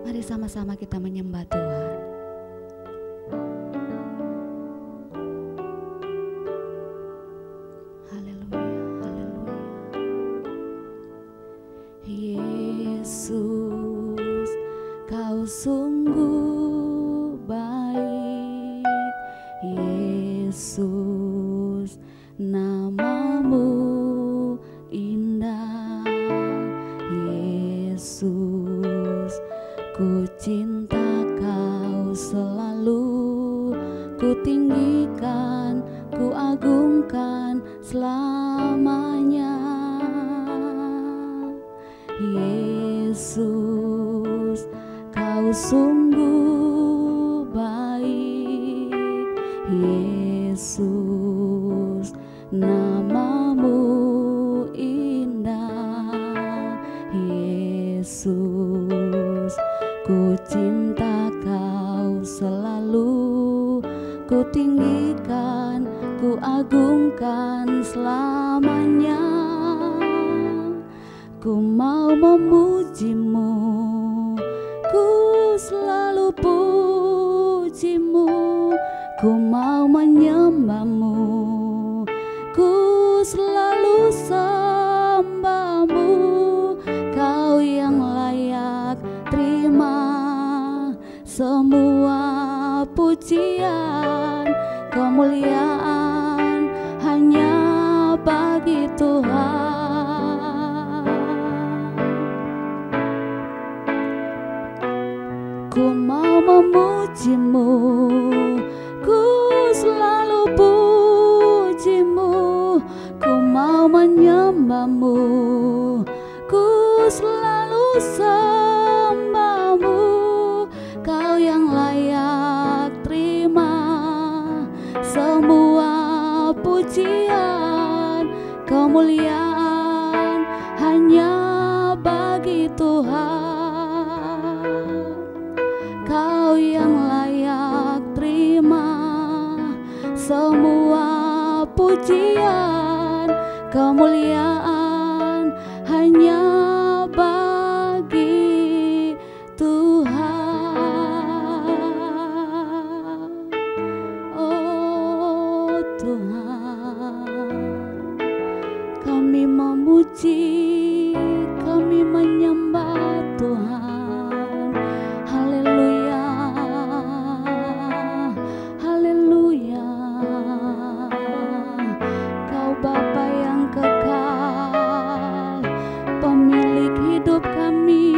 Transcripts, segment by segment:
Mari sama-sama kita menyembah Tuhan. Haleluya, haleluya. Yesus, Kau sungguh baik. Yesus, namamu indah. Yesus, ku cinta Kau selalu, ku tinggikan, ku agungkan selamanya. Yesus, Kau sungguh baik. Yesus, namamu indah. Yesus, ku cinta Kau selalu, ku tinggikan, ku agungkan selamanya. Ku mau memuji-Mu, ku selalu puji-Mu. Ku mau menyembah-Mu, ku selalu sembah-Mu. Kau yang layak terima semua pujian, kemuliaan hanya bagi Tuhan. Ku mau memuji-Mu, ku selalu puji-Mu. Ku mau menyembah-Mu, ku selalu sembah-Mu. Kau yang layak terima semua pujian, kemuliaan hanya bagi Tuhan. Kau yang layak terima semua pujian, kemuliaan hanya bagi Tuhan. Oh Tuhan, kami memuji, kami menyembah Tuhan. Haleluya, haleluya. Kau Bapa yang kekal, pemilik hidup kami,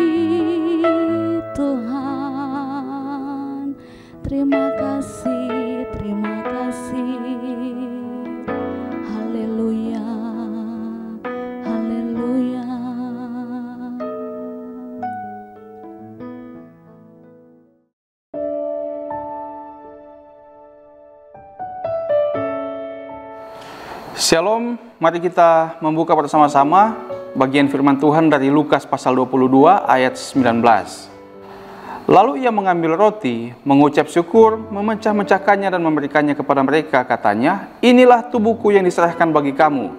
Tuhan. Terima kasih, terima kasih. Haleluya, haleluya. Shalom, mari kita membuka bersama-sama bagian firman Tuhan dari Lukas pasal 22 ayat 19. Lalu ia mengambil roti, mengucap syukur, memecah-mecahkannya dan memberikannya kepada mereka, katanya, inilah tubuhku yang diserahkan bagi kamu.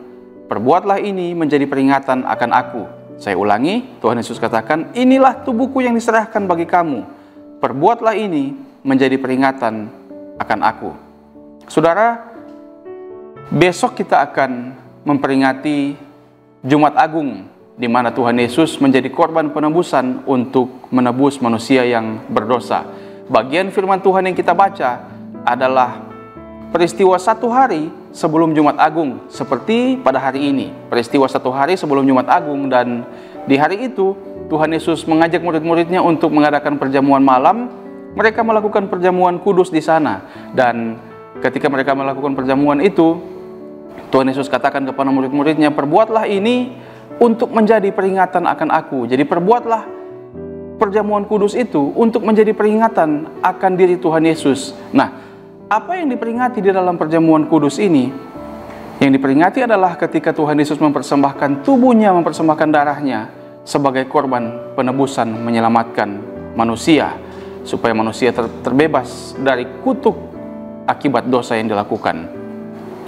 Perbuatlah ini menjadi peringatan akan aku. Saya ulangi, Tuhan Yesus katakan, inilah tubuhku yang diserahkan bagi kamu. Perbuatlah ini menjadi peringatan akan aku. Saudara, besok kita akan memperingati Jumat Agung, di mana Tuhan Yesus menjadi korban penebusan untuk menebus manusia yang berdosa. Bagian firman Tuhan yang kita baca adalah peristiwa satu hari sebelum Jumat Agung, seperti pada hari ini. Peristiwa satu hari sebelum Jumat Agung, dan di hari itu Tuhan Yesus mengajak murid-muridnya untuk mengadakan perjamuan malam. Mereka melakukan perjamuan kudus di sana, dan ketika mereka melakukan perjamuan itu, Tuhan Yesus katakan kepada murid-muridnya, perbuatlah ini untuk menjadi peringatan akan aku. Jadi perbuatlah perjamuan kudus itu untuk menjadi peringatan akan diri Tuhan Yesus. Nah, apa yang diperingati di dalam perjamuan kudus ini? Yang diperingati adalah ketika Tuhan Yesus mempersembahkan tubuhnya, mempersembahkan darahnya sebagai korban penebusan, menyelamatkan manusia, supaya manusia terbebas dari kutuk akibat dosa yang dilakukan.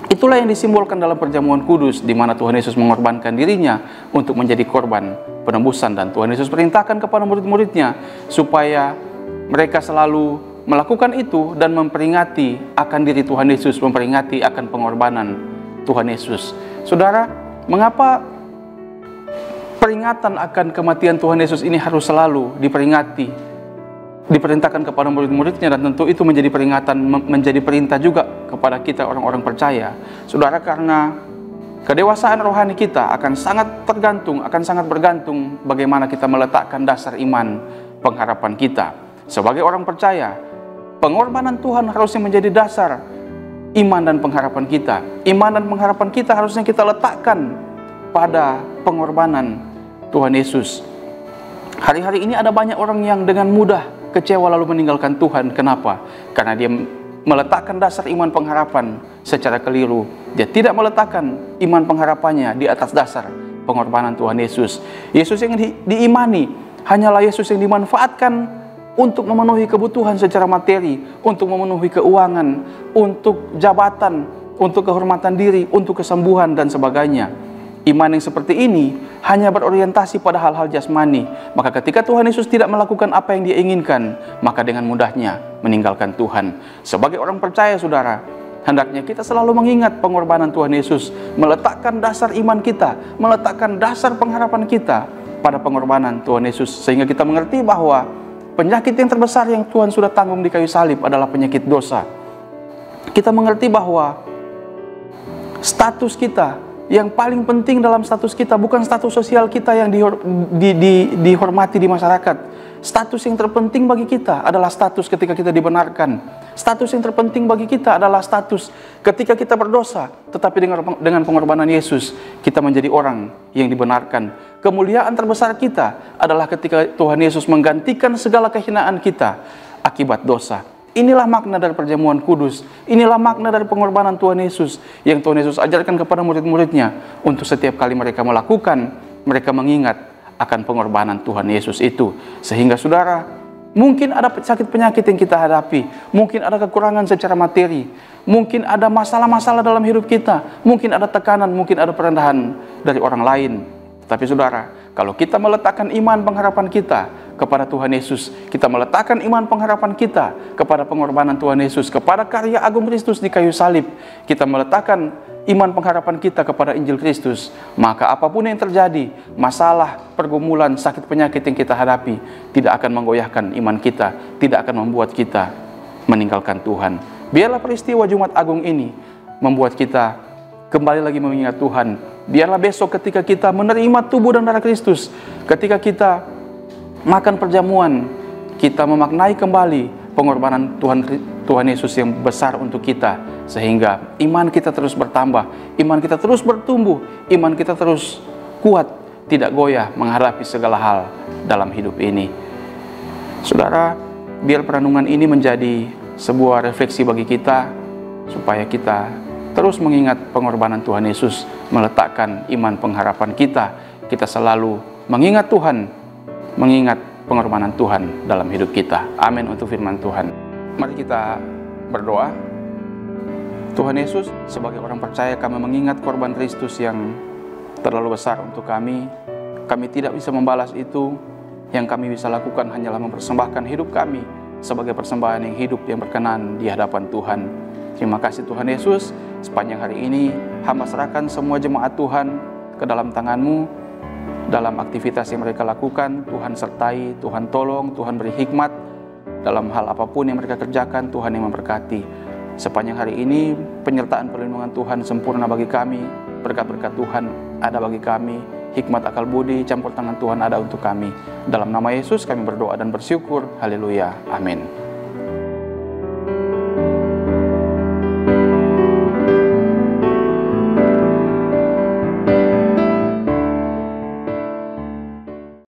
Itulah yang disimbolkan dalam perjamuan kudus, di mana Tuhan Yesus mengorbankan dirinya untuk menjadi korban penembusan. Dan Tuhan Yesus perintahkan kepada murid-muridnya supaya mereka selalu melakukan itu dan memperingati akan diri Tuhan Yesus, memperingati akan pengorbanan Tuhan Yesus. Saudara, mengapa peringatan akan kematian Tuhan Yesus ini harus selalu diperingati, diperintahkan kepada murid-muridnya, dan tentu itu menjadi peringatan, menjadi perintah juga kepada kita orang-orang percaya. Saudara, karena kedewasaan rohani kita akan sangat bergantung bagaimana kita meletakkan dasar iman pengharapan kita. Sebagai orang percaya, pengorbanan Tuhan harusnya menjadi dasar iman dan pengharapan kita. Iman dan pengharapan kita harusnya kita letakkan pada pengorbanan Tuhan Yesus. Hari-hari ini ada banyak orang yang dengan mudah kecewa lalu meninggalkan Tuhan. Kenapa? Karena dia meletakkan dasar iman pengharapan secara keliru. Dia tidak meletakkan iman pengharapannya di atas dasar pengorbanan Tuhan Yesus. Yesus yang diimani hanyalah Yesus yang dimanfaatkan untuk memenuhi kebutuhan secara materi, untuk memenuhi keuangan, untuk jabatan, untuk kehormatan diri, untuk kesembuhan dan sebagainya. Iman yang seperti ini hanya berorientasi pada hal-hal jasmani. Maka ketika Tuhan Yesus tidak melakukan apa yang dia inginkan, maka dengan mudahnya meninggalkan Tuhan. Sebagai orang percaya, saudara, hendaknya kita selalu mengingat pengorbanan Tuhan Yesus, meletakkan dasar iman kita, meletakkan dasar pengharapan kita pada pengorbanan Tuhan Yesus, sehingga kita mengerti bahwa penyakit yang terbesar yang Tuhan sudah tanggung di kayu salib adalah penyakit dosa. Kita mengerti bahwa status kita, yang paling penting dalam status kita bukan status sosial kita yang dihormati di masyarakat. Status yang terpenting bagi kita adalah status ketika kita dibenarkan. Status yang terpenting bagi kita adalah status ketika kita berdosa, tetapi dengan pengorbanan Yesus kita menjadi orang yang dibenarkan. Kemuliaan terbesar kita adalah ketika Tuhan Yesus menggantikan segala kehinaan kita akibat dosa. Inilah makna dari perjamuan kudus. Inilah makna dari pengorbanan Tuhan Yesus yang Tuhan Yesus ajarkan kepada murid-muridnya untuk setiap kali mereka melakukan, mereka mengingat akan pengorbanan Tuhan Yesus itu. Sehingga saudara, mungkin ada sakit penyakit yang kita hadapi, mungkin ada kekurangan secara materi, mungkin ada masalah-masalah dalam hidup kita, mungkin ada tekanan, mungkin ada perendahan dari orang lain. Tetapi saudara, kalau kita meletakkan iman pengharapan kita kepada Tuhan Yesus, kita meletakkan iman pengharapan kita kepada pengorbanan Tuhan Yesus, kepada karya agung Kristus di kayu salib, kita meletakkan iman pengharapan kita kepada Injil Kristus, maka apapun yang terjadi, masalah, pergumulan, sakit penyakit yang kita hadapi, tidak akan menggoyahkan iman kita, tidak akan membuat kita meninggalkan Tuhan. Biarlah peristiwa Jumat Agung ini membuat kita kembali lagi mengingat Tuhan. Biarlah besok ketika kita menerima tubuh dan darah Kristus, ketika kita makan perjamuan, kita memaknai kembali pengorbanan Tuhan Yesus yang besar untuk kita, sehingga iman kita terus bertambah, iman kita terus bertumbuh, iman kita terus kuat, tidak goyah menghadapi segala hal dalam hidup ini. Saudara, biar perenungan ini menjadi sebuah refleksi bagi kita, supaya kita terus mengingat pengorbanan Tuhan Yesus, meletakkan iman pengharapan kita selalu mengingat Tuhan, mengingat pengorbanan Tuhan dalam hidup kita. Amin untuk firman Tuhan. Mari kita berdoa. Tuhan Yesus, sebagai orang percaya kami mengingat korban Kristus yang terlalu besar untuk kami. Kami tidak bisa membalas itu. Yang kami bisa lakukan hanyalah mempersembahkan hidup kami sebagai persembahan yang hidup, yang berkenan di hadapan Tuhan. Terima kasih Tuhan Yesus. Sepanjang hari ini hamba serahkan semua jemaat Tuhan ke dalam tangan-Mu. Dalam aktivitas yang mereka lakukan, Tuhan sertai, Tuhan tolong, Tuhan beri hikmat. Dalam hal apapun yang mereka kerjakan, Tuhan yang memberkati. Sepanjang hari ini, penyertaan perlindungan Tuhan sempurna bagi kami. Berkat-berkat Tuhan ada bagi kami. Hikmat akal budi, campur tangan Tuhan ada untuk kami. Dalam nama Yesus kami berdoa dan bersyukur. Haleluya. Amin.